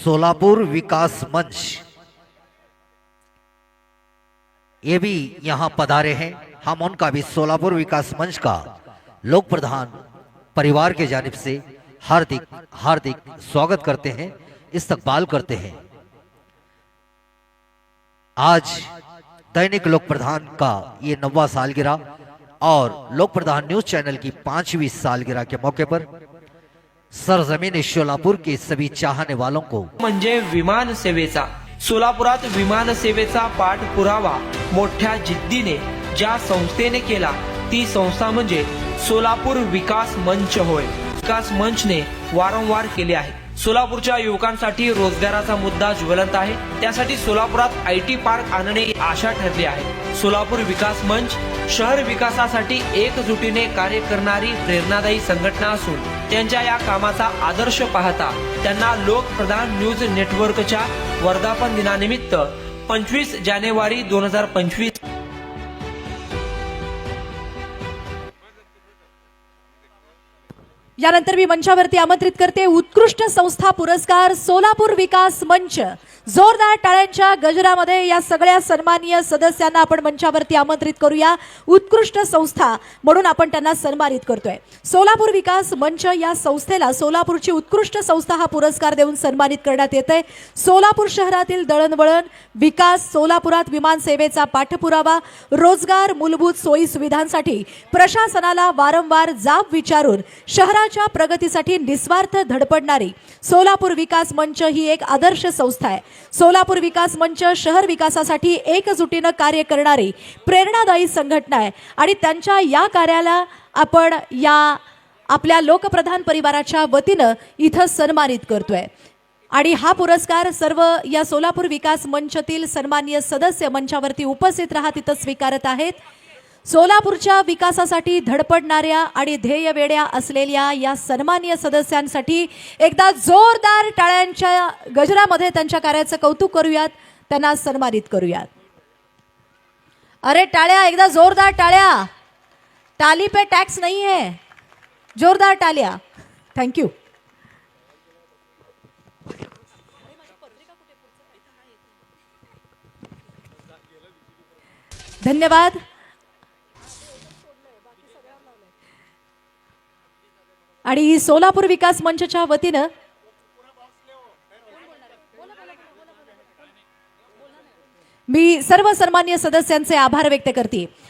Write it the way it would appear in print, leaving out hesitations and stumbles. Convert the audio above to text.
सोलापुर विकास मंच ये भी यहाँ पधारे हैं। हम उनका भी सोलापुर विकास मंच का लोक प्रधान परिवार के जानिब से हार्दिक हार्दिक स्वागत करते हैं, इस्तकबाल करते हैं। आज दैनिक लोक प्रधान का ये 9वां सालगिरह और लोक प्रधान न्यूज चैनल की 5वीं सालगिरह के मौके पर सरजमीन सोलापुर के सभी चाहने वालों को म्हणजे विमान सेवेचा सोलापुरात विमान सेवेचा पाठपुरावा मोठ्या जिद्दीने ज्या संस्थेने केला ती संस्था म्हणजे सोलापूर विकास मंच होय। विकास मंचने वारंवार केले आहे। सोलापूरच्या युवकांसाठी रोजगाराचा मुद्दा ज्वलंत आहे, त्यासाठी सोलापुरात आयटी पार्क आणणे आशा ठरली आहे। सोलापूर विकास मंच शहर विकासासाठी एकजुटीने कार्य करणारी प्रेरणादायी संघटना असून त्यांच्या या कामाचा आदर्श पाहता त्यांना लोकप्रधान न्यूज नेटवर्कच्या वर्धापन दिनानिमित्त 25 जानेवारी 2025 यानंतर मी मंचावरती आमंत्रित करते उत्कृष्ट संस्था पुरस्कार सोलापूर विकास मंच। जोरदार टाळ्यांच्या गजरामध्ये या सगळ्या सन्माननीय सदस्यांना आपण मंचावरती आमंत्रित करूया। उत्कृष्ट संस्था म्हणून आपण त्यांना सन्मानित करतोय। सोलापूर विकास मंच या संस्थेला सोलापूरची उत्कृष्ट संस्था हा पुरस्कार देऊन सन्मानित करण्यात येतंय। सोलापूर शहरातील दळणवळण विकास, सोलापुरात विमान सेवेचा पाठपुरावा, रोजगार, मूलभूत सोयी सुविधांसाठी प्रशासनाला वारंवार जाब विचारून शहराच्या प्रगतीसाठी निस्वार्थ धडपडणारी सोलापूर विकास मंच ही एक आदर्श संस्था आहे। सोलापूर विकास मंच शहर विकासासाठी एकजुटीने कार्य करणारी प्रेरणादायी संघटना आहे आणि त्यांच्या या कार्याला आपण या आपल्या लोकप्रधान परिवाराच्या वतीने इथं सन्मानित करतोय आणि हा पुरस्कार सर्व या सोलापूर विकास मंचतील सन्माननीय सदस्य मंचावरती उपस्थित राहत इथं स्वीकारत आहेत। सोलापूरच्या विकासासाठी धडपडणाऱ्या आणि ध्येयवेड्या असलेल्या या सन्माननीय सदस्यांसाठी एकदा जोरदार टाळ्यांच्या गजरामध्ये त्यांच्या कार्याचं कौतुक करूयात, त्यांना सन्मानित करूयात। अरे टाळ्या, एकदा जोरदार टाळ्या। ताली पे टैक्स नहीं है, जोरदार टाळ्या। थँक्यू। धन्यवाद। आणि सोलापूर विकास मंचच्या वतीने मी सर्व सन्माननीय सदस्यांचे आभार व्यक्त करते।